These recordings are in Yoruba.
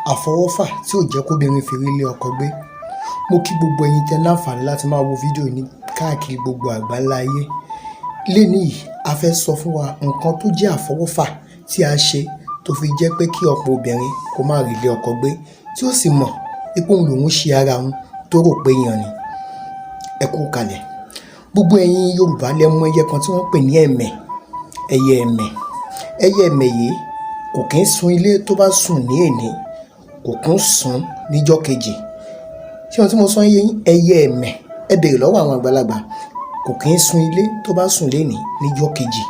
Afowofa tí ò jẹ́ kóbìnrin fi rílé ọkọ gbé. Mo kí gbogbo ẹ̀yin tẹ́ láǹfààní láti máa wo fídíò ní káàkiri gbogbo àgbáńlá ayé. Lénìí a fẹ́ sọ fún wa nǹkan tó jẹ́ àfọwọ́fà tí a ṣe tó fi jẹ́ pé kí ọ̀pọ̀ obìnrin kó má rílé ọkọ gbé tí ó sì mọ̀ ipò òun lòun ṣe ara òun tó rò pé èèyàn ni. Ẹ kú kalẹ̀. Gbogbo ẹ̀yin Yorùbá lẹ mọ̀ ẹyẹ kan tí wọ́n pè ní ẹ̀mẹ̀. Ẹyẹ ẹ̀mẹ̀ yìí kò kí ń sun ilé tó bá sùn ní èní, kò kún sùn níjọ́ kejì. Ṣé ohun tí mo sọ yé yín? Ẹyẹ ẹ̀mẹ̀, ẹ bèrè lọ́wọ́ àwọn àgbàlagbà, kò kí ń sun ilé tó bá sùn lénìí níjọ́ kejì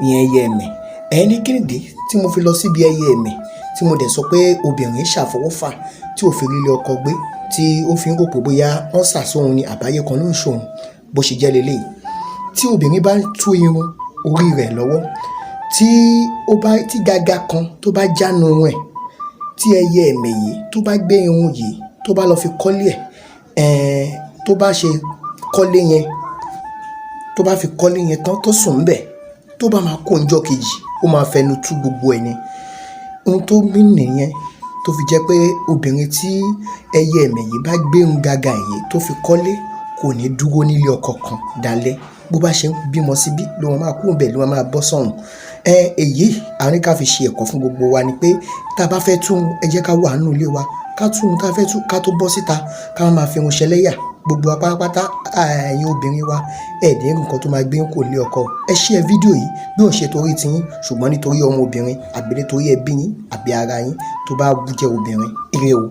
ní ẹyẹ ẹ̀mẹ̀. Ẹni kíndé tí mo fi lọ síbi ẹyẹ ẹ̀mẹ̀ tí mo dẹ̀ sọ pé obìnrin ṣàfọwọ́fà tí ò fi rílé ọkọ gbé, tí ó fi ń rò pé bóyá wọ́n ṣàṣóhun ni àbáyé kan ló ń ṣòhun bó ṣe jẹ́ leléyìí. Tí obìnrin bá tú irun orí rẹ̀ lọ́wọ́, tí gágá kan tó bá jánu rẹ̀, tí ẹyẹ ẹ̀mẹ̀ yìí tó bá gbé irun yìí tó bá lọ fi kọ́lé tó bá ṣe kọ́lé yẹn, tó bá fi kọ́lé yẹn tán tó sùn bẹ̀, tó bá máa kó ọjọ́ kejì ó máa fẹnu tú gbogbo ẹni. Ohun tó mí nìyẹn tó fi jẹ́ pé obìnrin tí ẹyẹ ẹ̀mẹ̀ yìí bá gbé irun gágá yìí tó fi kọ́lé kò ní dúró nílé ọkọ kan dalẹ̀. Bó bá ṣe ń bímọ síbí ló máa kúrò bẹ̀ ló máa bọ́ sọ́hun. Èyí àní ká fi ṣe ẹ̀kọ́ fún gbogbo wa ni pé tá a bá fẹ́ tún ẹ jẹ́ ká wà nínú ilé wa, ká tún tá a fẹ́ tún ká tó bọ́ síta ká máa fi irun ṣẹlẹ́yà gbogbo apárápátá. Ẹ̀yin obìnrin wa ẹ̀ẹ́dẹ̀ nǹkan tó máa gbé kò lé ọkọ. Ẹ share fídíò yìí bí ó ṣe torí tiyín ṣùgbọ́n nítorí ọmọ obìnrin àbí nítorí ẹbí yín àbí ara yín tó bá jẹ́ obìnrin. Ire o.